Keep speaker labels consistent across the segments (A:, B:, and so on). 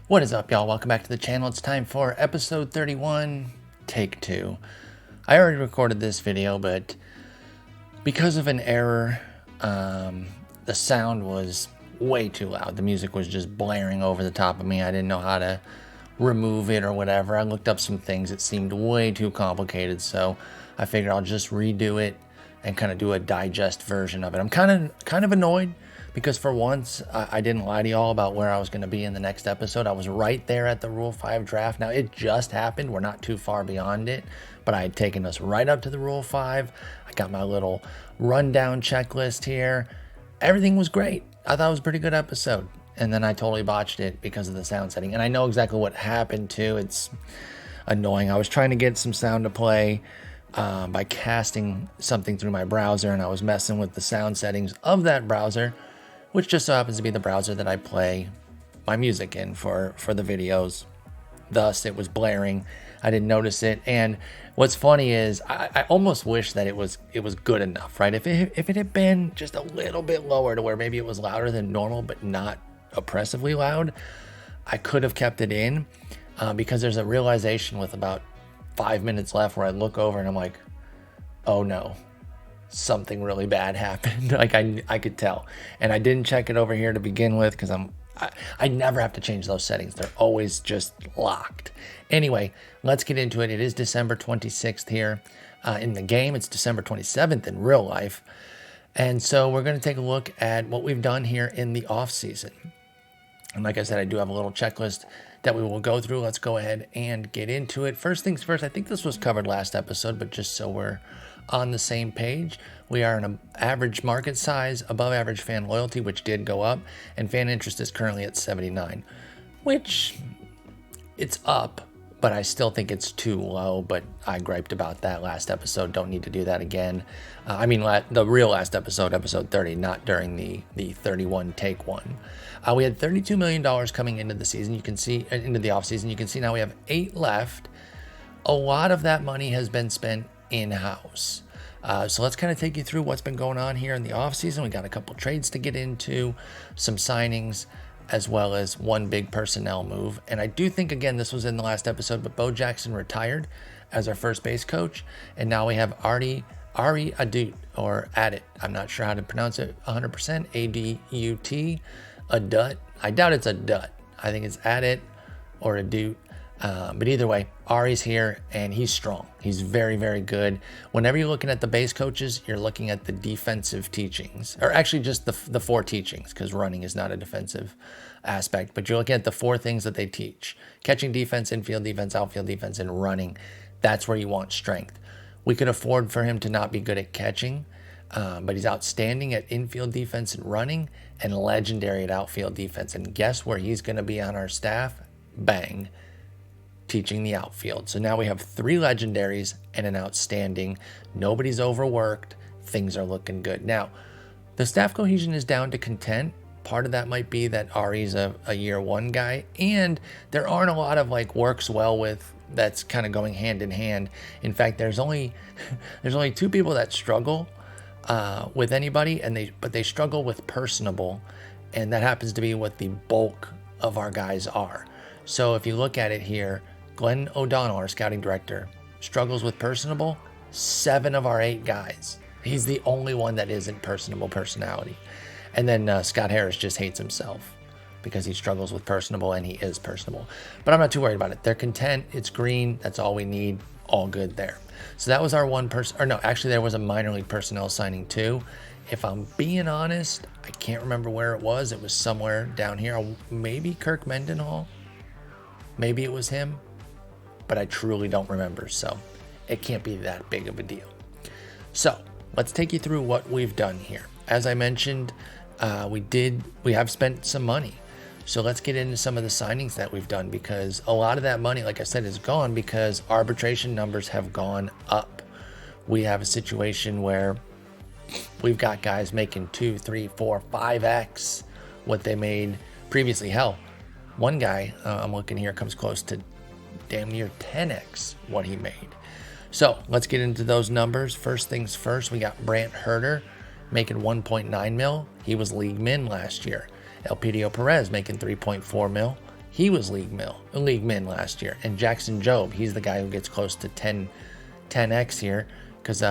A: What is up, y'all? Welcome back to the channel. It's time for episode 31, take 2. I already recorded this video, but because of an error, the sound was way too loud. The music was just blaring over the top of me. I didn't know how to remove it or whatever. I looked up some things. It seemed way too complicated, so I figured I'll just redo it and kind of do a digest version of it. I'm kind of annoyed because for once I didn't lie to y'all about where I was going to be in the next episode. I was right there at the Rule 5 draft. Now, it just happened. We're not too far beyond it, but I had taken us right up to the Rule 5. I got my little rundown checklist here. Everything was great. I thought it was a pretty good episode. And then I totally botched it because of the sound setting. And I know exactly what happened too. It's annoying. I was trying to get some sound to play by casting something through my browser, and I was messing with the sound settings of that browser, which just so happens to be the browser that I play my music in for the videos. Thus, it was blaring. I didn't notice it. And what's funny is I almost wish that it was good enough, right? If it had been just a little bit lower to where maybe it was louder than normal, but not oppressively loud, I could have kept it in because there's a realization with about 5 minutes left where I look over and I'm like, oh no, something really bad happened. Like I could tell. And I didn't check it over here to begin with because I never have to change those settings. They're always just locked. Anyway, let's get into it. It is December 26th here in the game. It's December 27th in real life. And so we're going to take a look at what we've done here in the off season. And like I said, I do have a little checklist that we will go through. Let's go ahead and get into it. First things first, I think this was covered last episode, but just so we're on the same page, we are an average market size, above average fan loyalty, which did go up, and fan interest is currently at 79, which it's up, but I still think it's too low. But I griped about that last episode. Don't need to do that again. The real last episode, episode 30, not during the 31 take one. We had $32 million coming into the season. You can see into the off season. You can see now we have 8 left. A lot of that money has been spent in-house. So let's kind of take you through what's been going on here in the off season. We got a couple trades to get into, some signings, as well as one big personnel move. And I do think, again, this was in the last episode, but Bo Jackson retired as our first base coach. And now we have Ari Adut, or Adut. I'm not sure how to pronounce it 100%. A-D-U-T, Adut. I doubt it's Adut. I think it's Adut or Adut. But either way, Ari's here and he's strong. He's very, very good. Whenever you're looking at the base coaches, you're looking at the defensive teachings, or actually just the 4 teachings, because running is not a defensive aspect, but you're looking at the 4 things that they teach: catching defense, infield defense, outfield defense, and running. That's where you want strength. We could afford for him to not be good at catching, but he's outstanding at infield defense and running, and legendary at outfield defense. And guess where he's going to be on our staff? Bang. Teaching the outfield. So now we have 3 legendaries and an outstanding. Nobody's overworked. Things are looking good. Now, the staff cohesion is down to content. Part of that might be that Ari's a year 1 guy, and there aren't a lot of works well with that's kind of going hand in hand. In fact, there's only 2 people that struggle with anybody, but they struggle with personable, and that happens to be what the bulk of our guys are. So if you look at it here, Glenn O'Donnell, our scouting director, struggles with personable. 7 of our 8 guys. He's the only one that isn't personable personality. And then Scott Harris just hates himself because he struggles with personable, and he is personable. But I'm not too worried about it. They're content. It's green. That's all we need. All good there. So that was our one person. Or no, actually there was a minor league personnel signing too. If I'm being honest, I can't remember where it was. It was somewhere down here. Maybe Kirk Mendenhall. Maybe it was him. But I truly don't remember, so it can't be that big of a deal. So let's take you through what we've done here. As I mentioned, we have spent some money. So let's get into some of the signings that we've done, because a lot of that money, like I said, is gone because arbitration numbers have gone up. We have a situation where we've got guys making 2, 3, 4, 5x what they made previously. Hell, one guy I'm looking here comes close to damn near 10x what he made. So let's get into those numbers. First things first, we got Brant Herter making 1.9 mil. He was league min last year. Elpidio Perez making 3.4 mil. he was league min last year. And Jackson Jobe, he's the guy who gets close to 10x here, because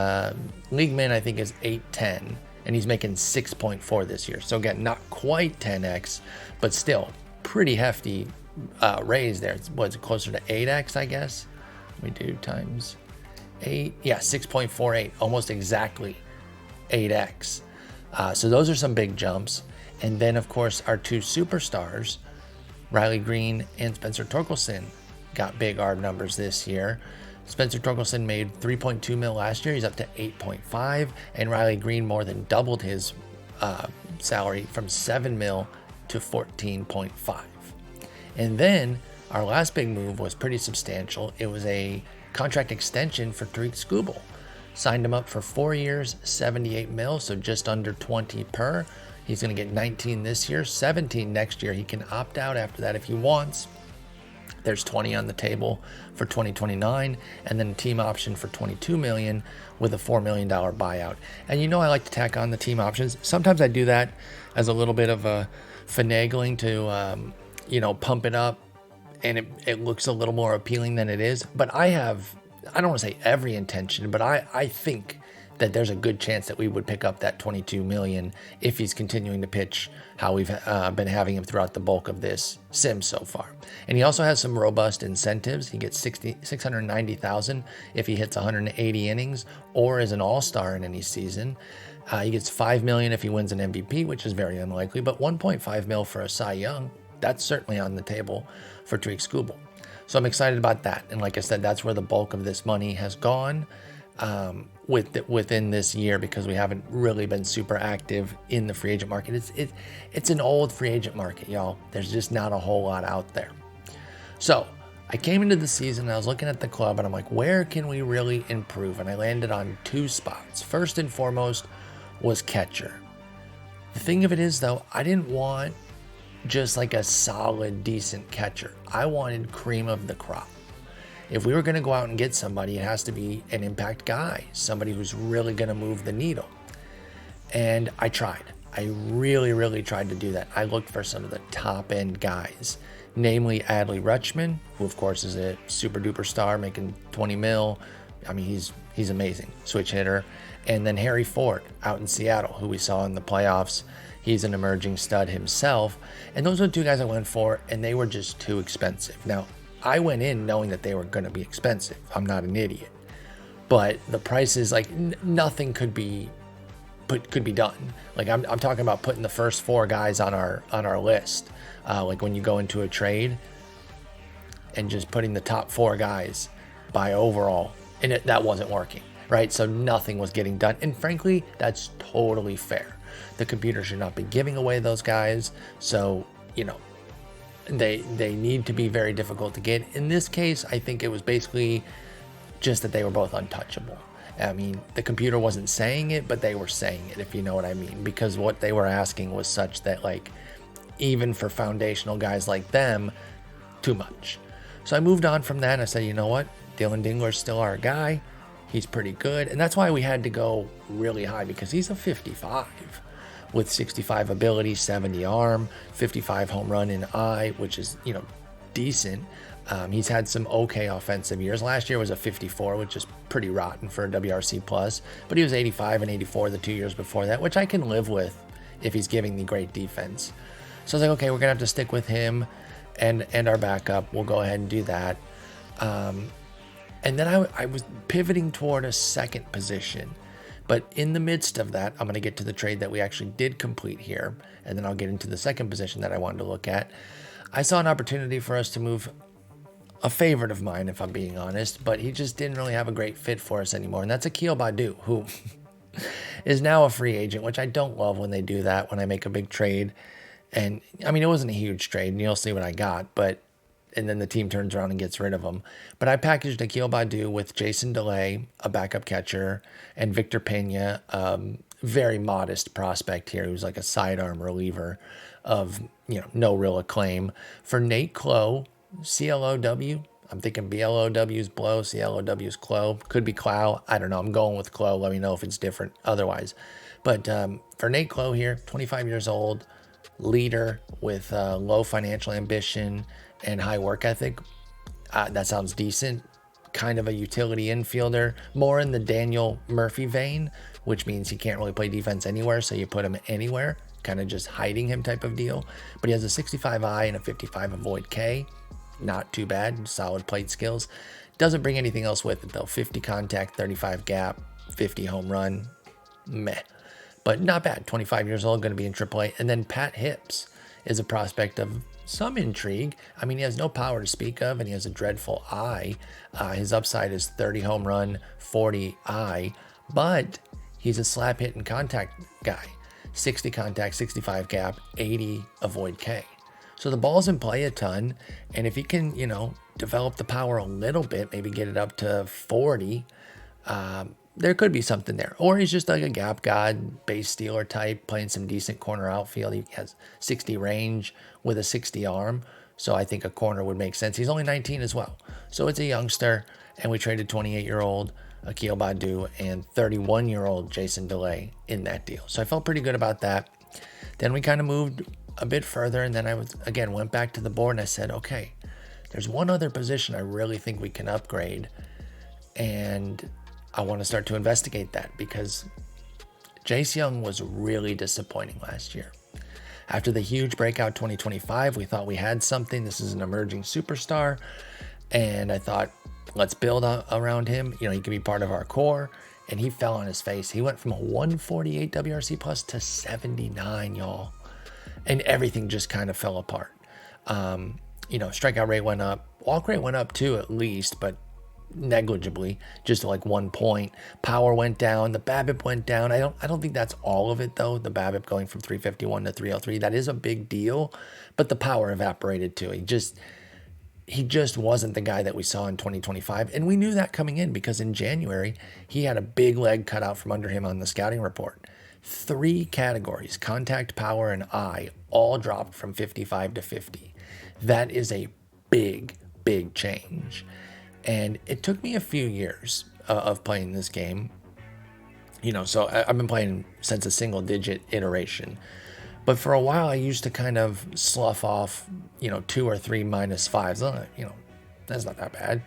A: league min I think is 810, and he's making 6.4 this year. So again, not quite 10x, but still pretty hefty raise there. It's closer to 8x, I guess. We do times 8, yeah, 6.48, almost exactly 8x. So those are some big jumps. And then of course our two superstars, Riley Green and Spencer Torkelson, got big ARB numbers this year. Spencer Torkelson made 3.2 mil last year. He's up to 8.5, and Riley Green more than doubled his salary from 7 mil to 14.5. And then our last big move was pretty substantial. It was a contract extension for Tariq Skubal. Signed him up for 4 years, 78 mil, so just under 20 per. He's going to get 19 this year, 17 next year. He can opt out after that if he wants. There's 20 on the table for 2029, and then a team option for 22 million with a $4 million buyout. And you know I like to tack on the team options. Sometimes I do that as a little bit of a finagling to, pump it up, and it looks a little more appealing than it is. But I don't want to say every intention, but I think that there's a good chance that we would pick up that 22 million if he's continuing to pitch how we've been having him throughout the bulk of this sim so far. And he also has some robust incentives. He gets $690,000 if he hits 180 innings or is an all-star in any season. He gets $5 million if he wins an MVP, which is very unlikely, but $1.5 million for a Cy Young, that's certainly on the table for Tariq Skubal. So I'm excited about that. And like I said, that's where the bulk of this money has gone within this year, because we haven't really been super active in the free agent market. It's an old free agent market, y'all. There's just not a whole lot out there. So I came into the season and I was looking at the club and I'm like, where can we really improve? And I landed on 2 spots. First and foremost was catcher. The thing of it is, though, I didn't want just like a solid, decent catcher. I wanted cream of the crop. If we were going to go out and get somebody, it has to be an impact guy, somebody who's really going to move the needle. And I tried. I really, really tried to do that. I looked for some of the top end guys, namely Adley Rutschman, who of course is a super duper star making 20 mil. I mean, he's amazing, switch hitter. And then Harry Ford out in Seattle, who we saw in the playoffs. He's an emerging stud himself. And those are the 2 guys I went for, and they were just too expensive. Now, I went in knowing that they were going to be expensive. I'm not an idiot. But the prices, like nothing could be done. Like I'm talking about putting the first 4 guys on our list. Like when you go into a trade and just putting the top 4 guys by overall, and that wasn't working, right? So nothing was getting done. And frankly, that's totally fair. The computer should not be giving away those guys. So, they need to be very difficult to get. In this case, I think it was basically just that they were both untouchable. I mean, the computer wasn't saying it, but they were saying it, if you know what I mean, because what they were asking was such that, like, even for foundational guys like them, too much. So I moved on from that and I said, you know what? Dylan Dingler's still our guy. He's pretty good. And that's why we had to go really high, because he's a 55 with 65 ability, 70 arm, 55 home run in eye, which is, decent. He's had some okay offensive years. Last year was a 54, which is pretty rotten for a WRC plus, but he was 85 and 84 the 2 years before that, which I can live with if he's giving me great defense. So I was like, okay, we're gonna have to stick with him and our backup. We'll go ahead and do that. And then I was pivoting toward a second position. But in the midst of that, I'm going to get to the trade that we actually did complete here, and then I'll get into the second position that I wanted to look at. I saw an opportunity for us to move a favorite of mine, if I'm being honest, but he just didn't really have a great fit for us anymore, and that's Akil Baddoo, who is now a free agent, which I don't love when they do that, when I make a big trade. And, I mean, it wasn't a huge trade, and you'll see what I got, and then the team turns around and gets rid of him. But I packaged Akil Baddoo with Jason DeLay, a backup catcher, and Victor Pena, very modest prospect here, who's like a sidearm reliever of, no real acclaim. For Nate Clow, CLOW, I'm thinking BLOW's Blow, CLOW's Clow. Could be Clow. I don't know. I'm going with Clow. Let me know if it's different otherwise. But for Nate Clow here, 25 years old, leader with low financial ambition, and high work ethic. That sounds decent. Kind of a utility infielder, more in the Daniel Murphy vein, which means he can't really play defense anywhere, so you put him anywhere, kind of just hiding him type of deal. But he has a 65 I and a 55 avoid K. Not too bad, solid plate skills. Doesn't bring anything else with it though. 50 contact, 35 gap, 50 home run, meh. But not bad, 25 years old, going to be in AAA. And then Pat Hips is a prospect of some intrigue. I mean, he has no power to speak of, and he has a dreadful eye. His upside is 30 home run, 40 eye, but he's a slap hit and contact guy. 60 contact, 65 gap, 80 avoid K. So the ball's in play a ton, and if he can, develop the power a little bit, maybe get it up to 40, there could be something there. Or he's just like a gap god, base stealer type, playing some decent corner outfield. He has 60 range with a 60 arm. So I think a corner would make sense. He's only 19 as well. So it's a youngster. And we traded 28-year-old Akil Badu and 31-year-old Jason DeLay in that deal. So I felt pretty good about that. Then we kind of moved a bit further. And then I went back to the board and I said, okay, there's one other position I really think we can upgrade. And I want to start to investigate that because Jace Young was really disappointing last year. After the huge breakout 2025, we thought we had something. This is an emerging superstar. And I thought, let's build around him. He can be part of our core. And he fell on his face. He went from a 148 WRC plus to 79, y'all. And everything just kind of fell apart. Strikeout rate went up. Walk rate went up too, at least, but negligibly, just like 1 point. Power went down, the BABIP went down. I don't think that's all of it though. The BABIP going from 351 to 303, that is a big deal, but the power evaporated too. He just wasn't the guy that we saw in 2025, and we knew that coming in because in January he had a big leg cut out from under him on the scouting report. 3 categories, contact, power, and eye, all dropped from 55 to 50. That is a big change. And it took me a few years of playing this game. So I've been playing since a single digit iteration. But for a while, I used to kind of slough off, 2 or 3 -5s. That's not that bad.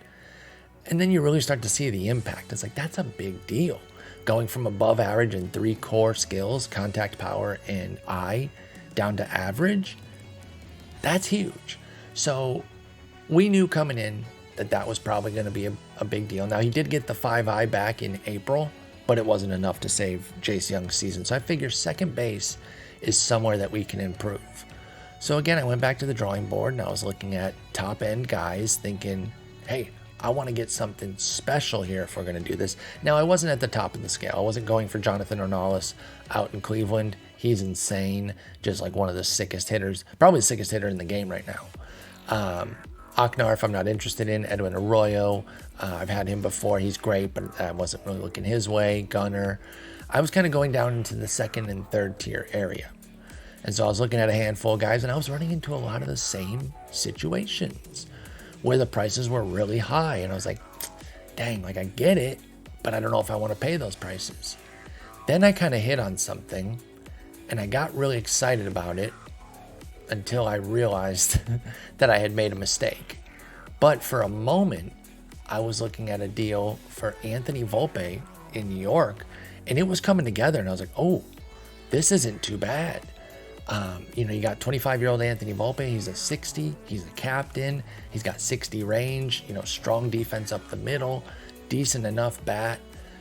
A: And then you really start to see the impact. It's like, that's a big deal. Going from above average in 3 core skills, contact, power, and eye, down to average, that's huge. So we knew coming in that was probably going to be a big deal. Now, he did get the 5 eye back in April, but it wasn't enough to save Jace Young's season. So I figure second base is somewhere that we can improve. So again, I went back to the drawing board and I was looking at top end guys thinking, hey, I want to get something special here if we're going to do this. Now, I wasn't at the top of the scale. I wasn't going for Jonathan Ornelas out in Cleveland. He's insane. Just like one of the sickest hitters, probably the sickest hitter in the game right now. Aknarf, I'm not interested in. Edwin Arroyo, I've had him before. He's great, but I wasn't really looking his way. Gunner. I was kind of going down into the second and third tier area. And so I was looking at a handful of guys, and I was running into a lot of the same situations where the prices were really high. And I was like, dang, I get it, but I don't know if I want to pay those prices. Then I kind of hit on something, and I got really excited about it until I realized that I had made a mistake. But for a moment, I was looking at a deal for Anthony Volpe in New York, and it was coming together, and I was like, oh, this isn't too bad. You got 25-year-old Anthony Volpe. He's a 60. He's a captain. He's got 60 range, strong defense up the middle, decent enough bat,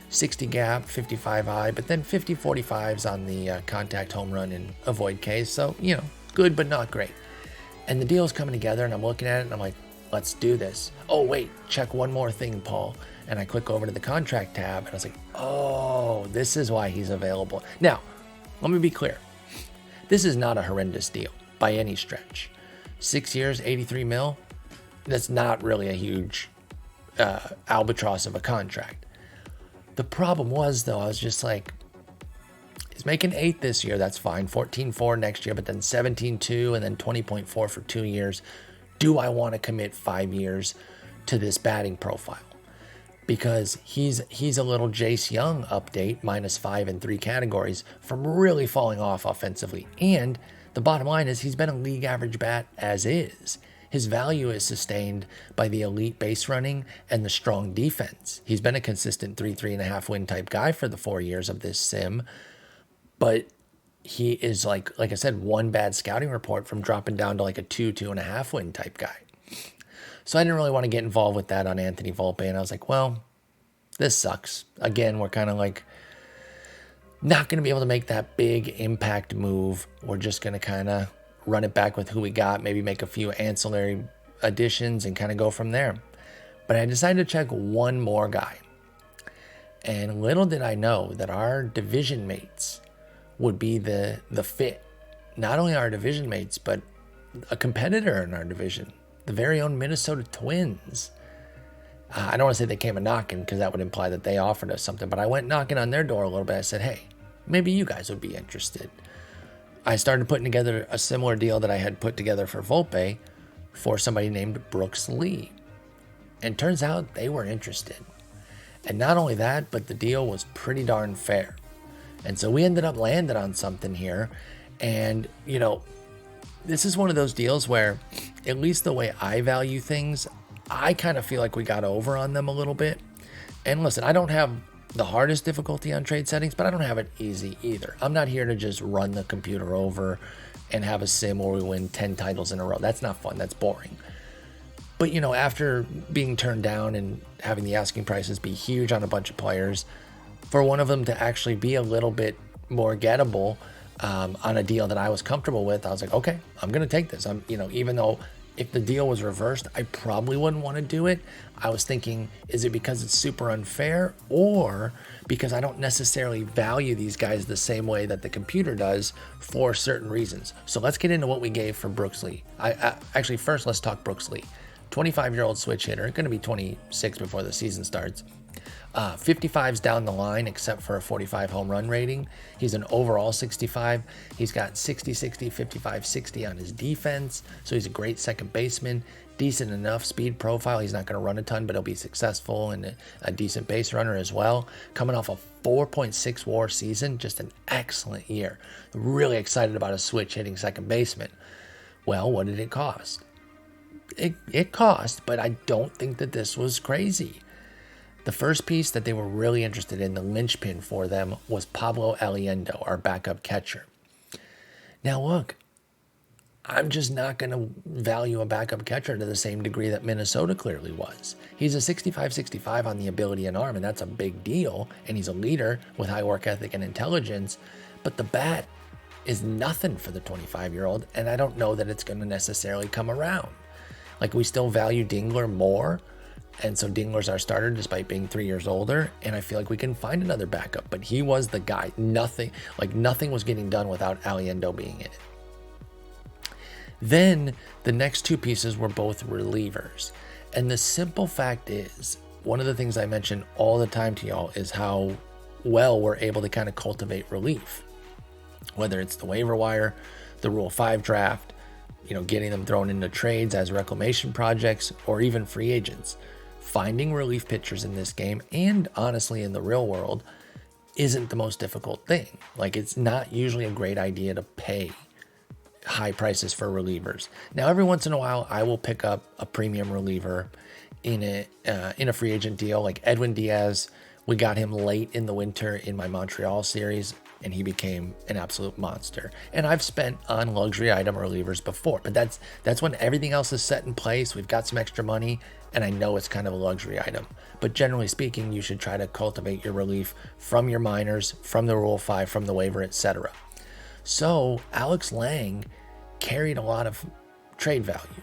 A: 60 gap, 55 eye, but then 50 45s on the contact, home run, and avoid Ks. So, good, but not great. And the deal's coming together, and I'm looking at it, and I'm like, let's do this. Oh, wait, check one more thing, Paul. And I click over to the contract tab, and I was like, oh, this is why he's available. Now, let me be clear. This is not a horrendous deal by any stretch. 6 years, 83 mil, that's not really a huge albatross of a contract. The problem was, though, I was just like, he's making 8 this year, that's fine. 14.4 next year, but then 17.2 and then 20.4 for 2 years. Do I want to commit 5 years to this batting profile? Because he's a little Jace Young update, -5 in 3 categories from really falling off offensively. And the bottom line is he's been a league average bat as is. His value is sustained by the elite base running and the strong defense. He's been a consistent 3.5 win type guy for the 4 years of this sim, but he is like I said, one bad scouting report from dropping down to like a 2.5 win type guy. So I didn't really want to get involved with that on Anthony Volpe, and I was like, well, this sucks. Again, we're kind of like not going to be able to make that big impact move. We're just going to kind of run it back with who we got, maybe make a few ancillary additions and kind of go from there. But I decided to check one more guy. And little did I know that our division mates would be the fit. Not only our division mates, but a competitor in our division, the very own Minnesota Twins. I don't want to say they came a knocking because that would imply that they offered us something, but I went knocking on their door a little bit. I said, hey, maybe you guys would be interested. I started putting together a similar deal that I had put together for Volpe for somebody named Brooks Lee. And turns out they were interested. And not only that, but the deal was pretty darn fair. And so we ended up landing on something here. And, you know, this is one of those deals where, at least the way I value things, I kind of feel like we got over on them a little bit. And listen, I don't have the hardest difficulty on trade settings, but I don't have it easy either. I'm not here to just run the computer over and have a sim where we win 10 titles in a row. That's not fun. That's boring. But, you know, after being turned down and having the asking prices be huge on a bunch of players, for one of them to actually be a little bit more gettable on a deal that I was comfortable with, I was like, okay, I'm going to take this. Even though if the deal was reversed, I probably wouldn't want to do it. I was thinking, is it because it's super unfair, or because I don't necessarily value these guys the same way that the computer does for certain reasons? So let's get into what we gave for Brooks Lee. Actually, first, let's talk Brooks Lee. 25-year-old switch hitter, going to be 26 before the season starts. 55's down the line except for a 45 home run rating. He's an overall 65. He's got 60, 60, 55, 60 on his defense. So he's a great second baseman. Decent enough speed profile. He's not going to run a ton, but he'll be successful and a decent base runner as well. Coming off a 4.6 WAR season, just an excellent year. Really excited about a switch hitting second baseman. Well, what did it cost? It cost, but I don't think that this was crazy. The first piece that they were really interested in, the linchpin for them, was Pablo Aliendo, our backup catcher. Now look, I'm just not going to value a backup catcher to the same degree that Minnesota clearly was. He's a 65-65 on the ability and arm, and that's a big deal, and he's a leader with high work ethic and intelligence, but the bat is nothing for the 25-year-old, and I don't know that it's going to necessarily come around. Like, we still value Dingler more, and so Dingler's our starter despite being 3 years older, and I feel like we can find another backup, but he was the guy. Nothing was getting done without Aliendo being in it. Then the next two pieces were both relievers. And the simple fact is, one of the things I mention all the time to y'all is how well we're able to kind of cultivate relief. Whether it's the waiver wire, the Rule 5 draft, getting them thrown into trades as reclamation projects, or even free agents. Finding relief pitchers in this game, and honestly in the real world, isn't the most difficult thing. Like, it's not usually a great idea to pay high prices for relievers. Now, every once in a while, I will pick up a premium reliever in a free agent deal, like Edwin Diaz. We got him late in the winter in my Montreal series, and he became an absolute monster. And I've spent on luxury item relievers before, but that's when everything else is set in place. We've got some extra money, and I know it's kind of a luxury item. But generally speaking, you should try to cultivate your relief from your minors, from the Rule 5, from the waiver, etc. So Alex Lang carried a lot of trade value,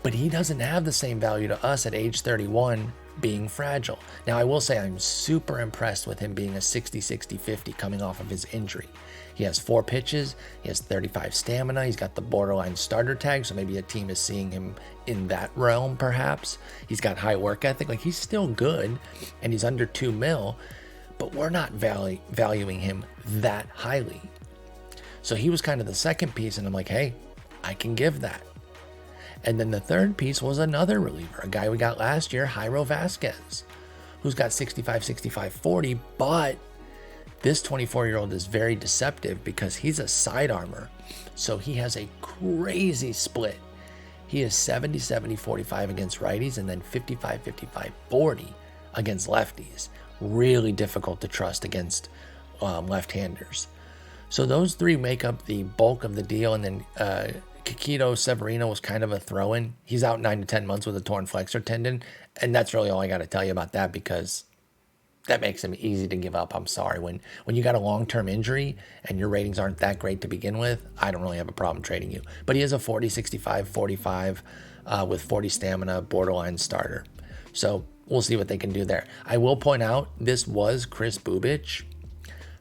A: but he doesn't have the same value to us at age 31, being fragile. Now, I will say I'm super impressed with him being a 60-60-50 coming off of his injury. He has 4 pitches, he has 35 stamina, he's got the borderline starter tag, so maybe a team is seeing him in that realm perhaps. He's got high work ethic, like he's still good, and he's under $2 million, but we're not valuing him that highly. So he was kind of the second piece, and I'm like, hey, I can give that. And then the third piece was another reliever, a guy we got last year, Jairo Vasquez, who's got 65-65-40, but this 24-year-old is very deceptive because he's a sidearmer. So he has a crazy split He is 70-70-45 against righties and then 55-55-40 against lefties. Really difficult to trust against left-handers. So those three make up the bulk of the deal, and then Kikito Severino was kind of a throw-in. He's out 9 to 10 months with a torn flexor tendon, and that's really all I got to tell you about that, because that makes him easy to give up. I'm sorry. When you got a long-term injury and your ratings aren't that great to begin with, I don't really have a problem trading you. But he is a 40-65-45 with 40 stamina, borderline starter. So we'll see what they can do there. I will point out, this was Chris Bubich,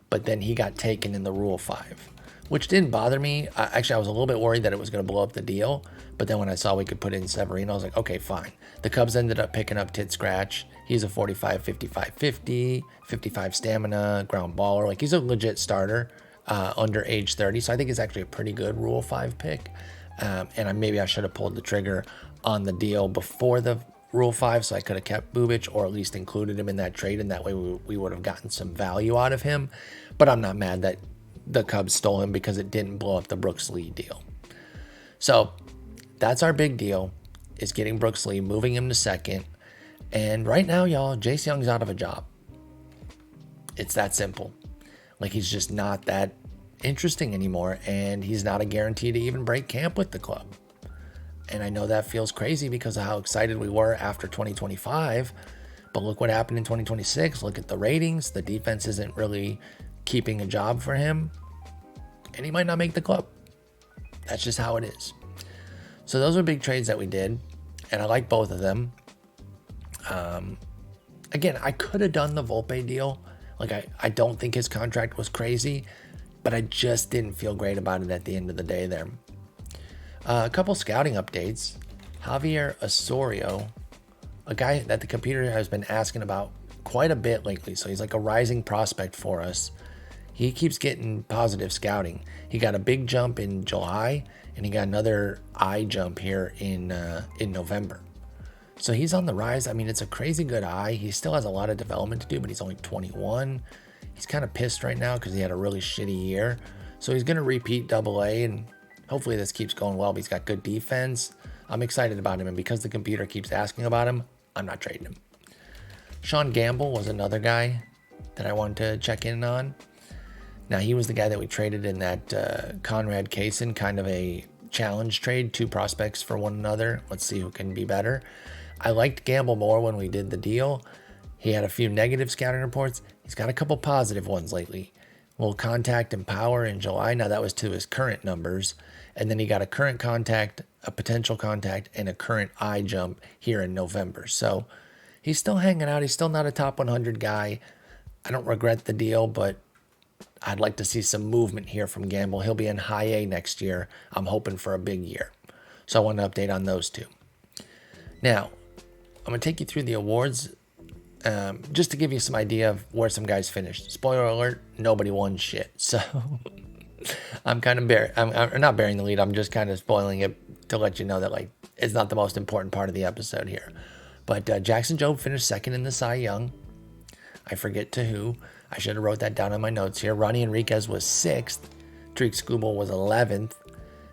A: but then he got taken in the Rule 5, which didn't bother me. Actually, I was a little bit worried that it was going to blow up the deal, but then when I saw we could put in Severino, I was like, okay, fine. The Cubs ended up picking up Tit Scratch. He's a 45-55-50, 55 stamina, ground baller. Like, he's a legit starter under age 30, so I think it's actually a pretty good Rule 5 pick. And maybe I should have pulled the trigger on the deal before the Rule 5, so I could have kept Bubich, or at least included him in that trade, and that way we would have gotten some value out of him. But I'm not mad that the Cubs stole him, because it didn't blow up the Brooks Lee deal. So that's our big deal, is getting Brooks Lee, moving him to second. And right now, y'all, Jace Young's out of a job. It's that simple. Like, he's just not that interesting anymore, and he's not a guarantee to even break camp with the club. And I know that feels crazy because of how excited we were after 2025, but look what happened in 2026. Look at the ratings. The defense isn't really keeping a job for him, and he might not make the club. That's just how it is. So those were big trades that we did, and I like both of them. Again, I could have done the Volpe deal. Like, I don't think his contract was crazy, but I just didn't feel great about it at the end of the day there. A couple scouting updates. Javier Osorio, a guy that the computer has been asking about quite a bit lately, so he's like a rising prospect for us. He keeps getting positive scouting. He got a big jump in July, and he got another eye jump here in November. So he's on the rise. I mean, it's a crazy good eye. He still has a lot of development to do, but he's only 21. He's kind of pissed right now because he had a really shitty year. So he's going to repeat AA, and hopefully this keeps going well. But he's got good defense. I'm excited about him, and because the computer keeps asking about him, I'm not trading him. Sean Gamble was another guy that I wanted to check in on. Now, he was the guy that we traded in that Conrad Kaysen kind of a challenge trade, 2 prospects for one another. Let's see who can be better. I liked Gamble more when we did the deal. He had a few negative scouting reports. He's got a couple positive ones lately. Well, contact and power in July. Now, that was to his current numbers. And then he got a current contact, a potential contact, and a current eye jump here in November. So he's still hanging out. He's still not a top 100 guy. I don't regret the deal, but I'd like to see some movement here from Gamble. He'll be in high A next year. I'm hoping for a big year. So I want to update on those two. Now, I'm going to take you through the awards just to give you some idea of where some guys finished. Spoiler alert, nobody won shit. So I'm kind of I'm not bearing the lead. I'm just kind of spoiling it to let you know that, like, it's not the most important part of the episode here. But Jackson Jobe finished second in the Cy Young. I forget to who. I should have wrote that down in my notes here. Ronnie Enriquez was 6th. Tariq Skubal was 11th.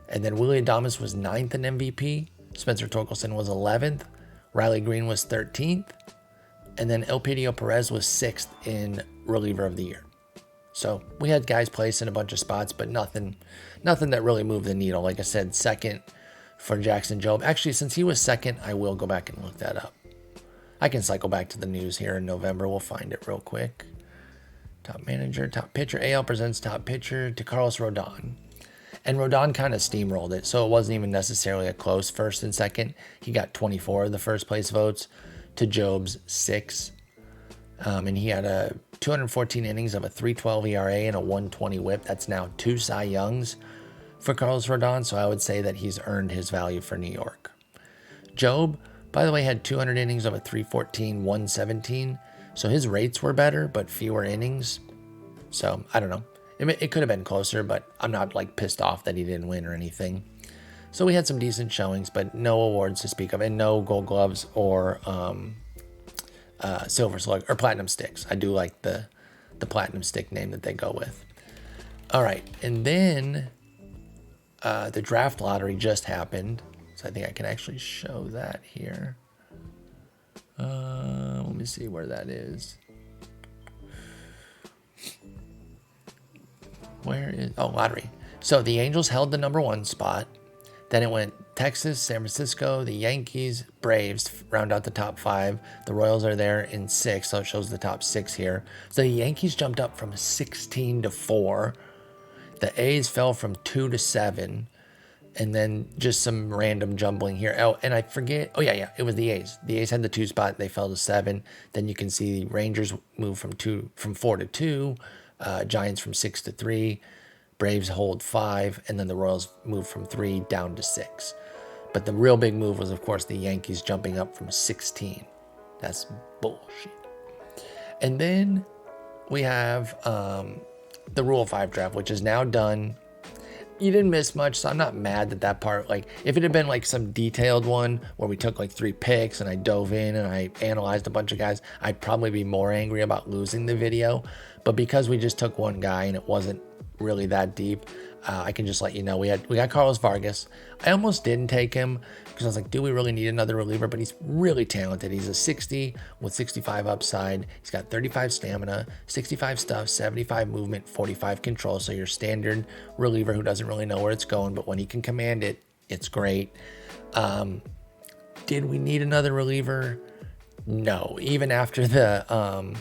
A: And then Willie Adames was 9th in MVP. Spencer Torkelson was 11th. Riley Green was 13th. And then Elpidio Perez was 6th in reliever of the year. So we had guys placed in a bunch of spots, but nothing that really moved the needle. Like I said, second for Jackson Jobe. Actually, since he was second, I will go back and look that up. I can cycle back to the news here in November. We'll find it real quick. Top manager, top pitcher. AL presents top pitcher to Carlos Rodon. And Rodon kind of steamrolled it, so it wasn't even necessarily a close first and second. He got 24 of the first place votes to Jobe's 6. And he had 214 innings of a 3.12 ERA and a 1.20 whip. That's now 2 Cy Youngs for Carlos Rodon, so I would say that he's earned his value for New York. Jobe, by the way, had 200 innings of a 3.14, 1.17. So his rates were better, but fewer innings. So I don't know. It could have been closer, but I'm not like pissed off that he didn't win or anything. So we had some decent showings, but no awards to speak of, and no Gold Gloves or Silver Slug or Platinum Sticks. I do like the Platinum Stick name that they go with. All right, and then the draft lottery just happened. So I think I can actually show that here. Let me see where that is. Where is, oh, lottery. So the Angels held the #1 spot. Then it went Texas, San Francisco, the Yankees, Braves round out the top 5. The Royals are there in 6, so it shows the top 6 here. So the Yankees jumped up from 16 to 4. The A's fell from 2 to 7. And then just some random jumbling here. Oh, and I forget. Oh, yeah, it was the A's. The A's had the 2 spot. They fell to 7. Then you can see the Rangers move from 4 to 2. Giants from 6 to 3. Braves hold 5. And then the Royals move from 3 down to 6. But the real big move was, of course, the Yankees jumping up from 16. That's bullshit. And then we have the Rule 5 draft, which is now done. You didn't miss much, so I'm not mad that part, like, if it had been like some detailed one where we took like 3 picks and I dove in and I analyzed a bunch of guys, I'd probably be more angry about losing the video. But because we just took one guy and it wasn't really that deep, I can just let you know we got Carlos Vargas. I almost didn't take him because I was like, do we really need another reliever? But he's really talented. He's a 60 with 65 upside. He's got 35 stamina, 65 stuff, 75 movement, 45 control. So your standard reliever who doesn't really know where it's going, but when he can command it, it's great. Did we need another reliever? No. Even after the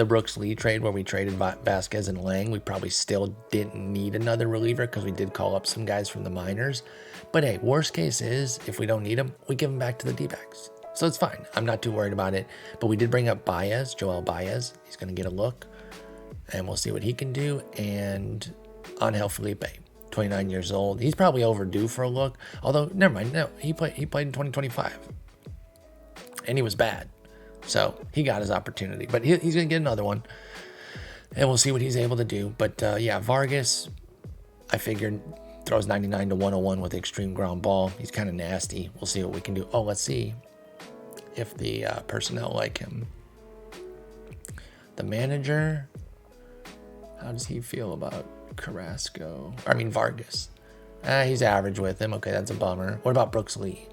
A: Brooks Lee trade where we traded Vasquez and Lang, we probably still didn't need another reliever because we did call up some guys from the minors. But hey, worst case is if we don't need them, we give them back to the D-backs. So it's fine. I'm not too worried about it. But we did bring up Joel Baez. He's going to get a look. And we'll see what he can do. And Angel Felipe, 29 years old. He's probably overdue for a look. Although, never mind. No, he played in 2025. And he was bad. So he got his opportunity, but he's going to get another one, and we'll see what he's able to do. But yeah, Vargas, I figured, throws 99 to 101 with extreme ground ball. He's kind of nasty. We'll see what we can do. Oh, let's see if the personnel like him. The manager, how does he feel about Vargas? He's average with him. Okay, that's a bummer. What about Brooks Lee?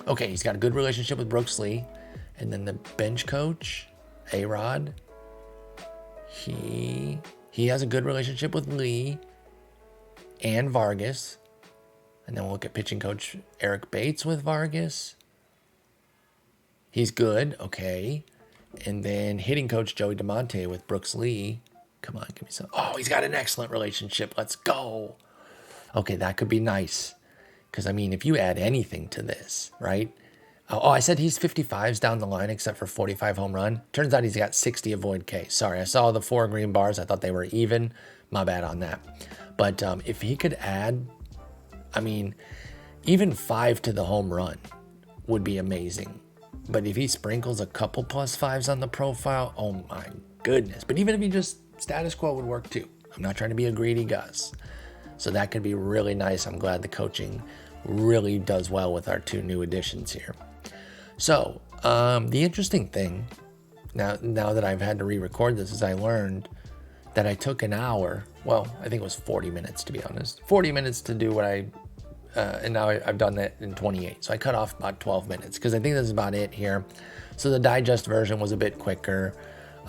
A: Okay, he's got a good relationship with Brooks Lee. And then the bench coach, A-Rod, he has a good relationship with Lee and Vargas. And then we'll look at pitching coach Eric Bates with Vargas. He's good, okay. And then hitting coach Joey DeMonte with Brooks Lee. Come on, give me some. Oh, he's got an excellent relationship. Let's go. Okay, that could be nice. Because, I mean, if you add anything to this, right? Oh, I said he's 55s down the line except for 45 home run. Turns out he's got 60 avoid K. Sorry, I saw the 4 green bars. I thought they were even. My bad on that. But if he could add, I mean, even 5 to the home run would be amazing. But if he sprinkles a couple +5s on the profile, oh my goodness. But even if he just status quo would work too. I'm not trying to be a greedy Gus. So that could be really nice. I'm glad the coaching really does well with our 2 new additions here. So the interesting thing, now that I've had to re-record this, is I learned that I took an hour. Well, I think it was 40 minutes to be honest. 40 minutes to do what and now I've done that in 28. So I cut off about 12 minutes because I think that's about it here. So the digest version was a bit quicker.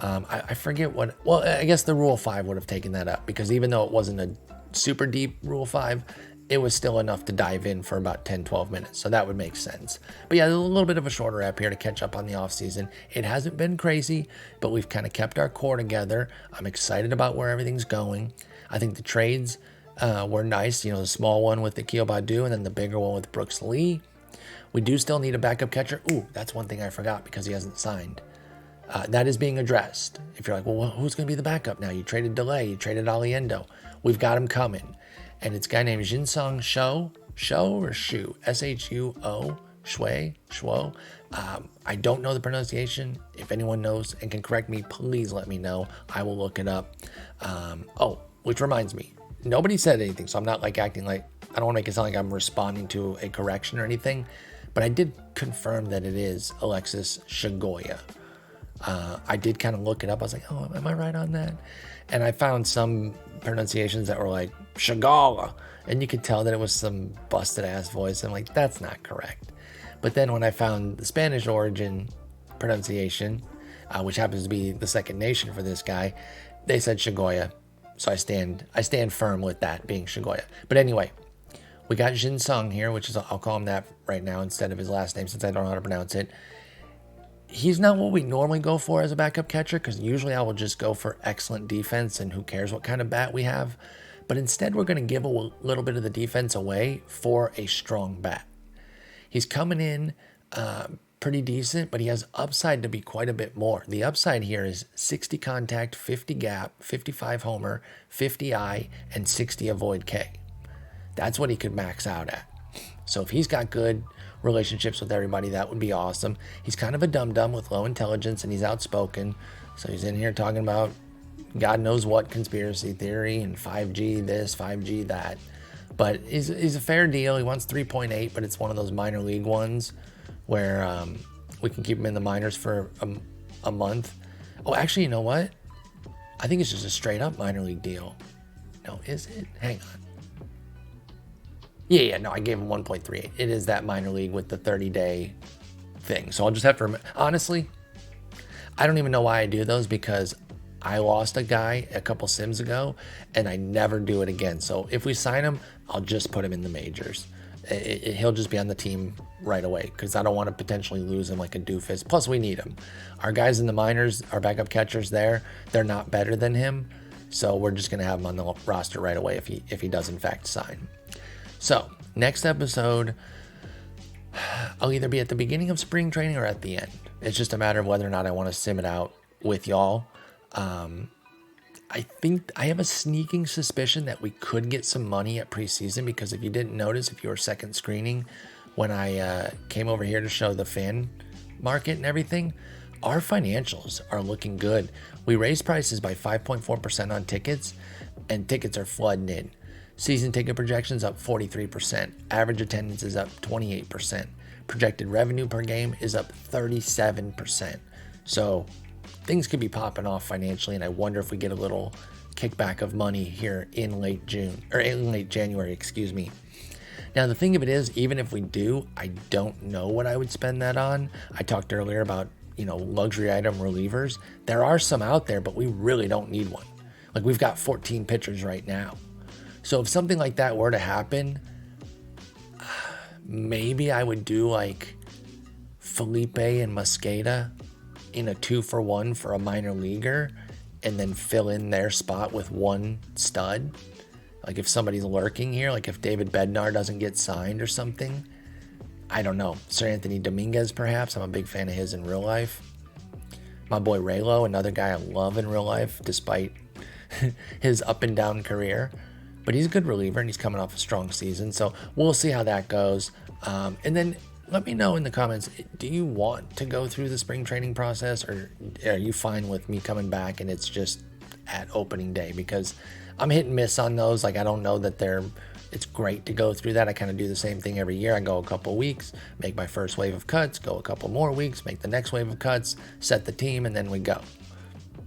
A: I forget what, well, I guess the Rule 5 would have taken that up because even though it wasn't a super deep Rule 5, it was still enough to dive in for about 10-12 minutes, so that would make sense. But yeah, a little bit of a shorter app here to catch up on the offseason. It hasn't been crazy, but we've kind of kept our core together. I'm excited about where everything's going. I think the trades were nice, the small one with Akil Baddoo and then the bigger one with Brooks Lee. We do still need a backup catcher. Ooh, that's one thing I forgot because he hasn't signed. That is being addressed. If you're like, well, who's going to be the backup now? You traded Delay, you traded Aliendo. We've got him coming. And it's a guy named Jinsung Shuo, S-H-U-O, Shuo. I don't know the pronunciation. If anyone knows and can correct me, please let me know. I will look it up. Which reminds me, nobody said anything, so I'm not acting like, I don't want to make it sound like I'm responding to a correction or anything, but I did confirm that it is Alexis Shagoya. I did kind of look it up. I was like, oh, am I right on that? And I found some pronunciations that were like Shagala, and you could tell that it was some busted ass voice. I'm like, that's not correct. But then when I found the Spanish origin pronunciation, which happens to be the second nation for this guy, they said Shigoya. So I stand firm with that being Shigoya. But anyway, we got Jin Sung here, which is, I'll call him that right now instead of his last name since I don't know how to pronounce it. He's not what we normally go for as a backup catcher, because usually I will just go for excellent defense and who cares what kind of bat we have. But instead, we're going to give a little bit of the defense away for a strong bat. He's coming in pretty decent, but he has upside to be quite a bit more. The upside here is 60 contact, 50 gap, 55 homer, 50 I, and 60 avoid K. That's what he could max out at. So if he's got good relationships with everybody, that would be awesome. He's kind of a dum-dum with low intelligence, and he's outspoken. So he's in here talking about God knows what conspiracy theory and 5G this, 5G that. But he's a fair deal. He wants 3.8, but it's one of those minor league ones where we can keep him in the minors for a month. Oh, actually, you know what? I think it's just a straight-up minor league deal. No, is it? Hang on. Yeah, no, I gave him 1.38. It is that minor league with the 30-day thing. So I'll just have to remember. Honestly, I don't even know why I do those, because I lost a guy a couple sims ago, and I never do it again. So if we sign him, I'll just put him in the majors. He'll just be on the team right away, because I don't want to potentially lose him like a doofus. Plus, we need him. Our guys in the minors, our backup catchers there, they're not better than him. So we're just going to have him on the roster right away if he does, in fact, sign. So, next episode, I'll either be at the beginning of spring training or at the end. It's just a matter of whether or not I want to sim it out with y'all. I think I have a sneaking suspicion that we could get some money at preseason, because if you didn't notice, if you were second screening, when I came over here to show the fan market and everything, our financials are looking good. We raised prices by 5.4% on tickets, and tickets are flooding in. Season ticket projections up 43%. Average attendance is up 28%. Projected revenue per game is up 37%. So things could be popping off financially, and I wonder if we get a little kickback of money here in late January, excuse me. Now, the thing of it is, even if we do, I don't know what I would spend that on. I talked earlier about, luxury item relievers. There are some out there, but we really don't need one. Like, we've got 14 pitchers right now. So if something like that were to happen, maybe I would do like Felipe and Mosqueda in a 2-for-1 for a minor leaguer, and then fill in their spot with one stud. Like if somebody's lurking here, like if David Bednar doesn't get signed or something. I don't know. Sir Anthony Dominguez, perhaps. I'm a big fan of his in real life. My boy Raylo, another guy I love in real life, despite his up and down career. But he's a good reliever, and he's coming off a strong season. So we'll see how that goes. And then let me know in the comments, do you want to go through the spring training process, or are you fine with me coming back and it's just at opening day? Because I'm hit and miss on those. Like, I don't know that it's great to go through that. I kind of do the same thing every year. I go a couple weeks, make my first wave of cuts, go a couple more weeks, make the next wave of cuts, set the team, and then we go.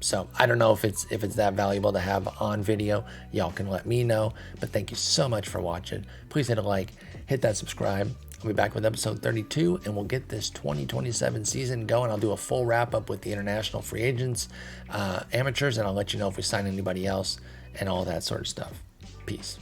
A: So I don't know if it's that valuable to have on video. Y'all can let me know. But thank you so much for watching. Please hit a like, hit that subscribe. I'll be back with episode 32, and we'll get this 2027 season going. I'll do a full wrap up with the international free agents, amateurs, and I'll let you know if we sign anybody else and all that sort of stuff. Peace.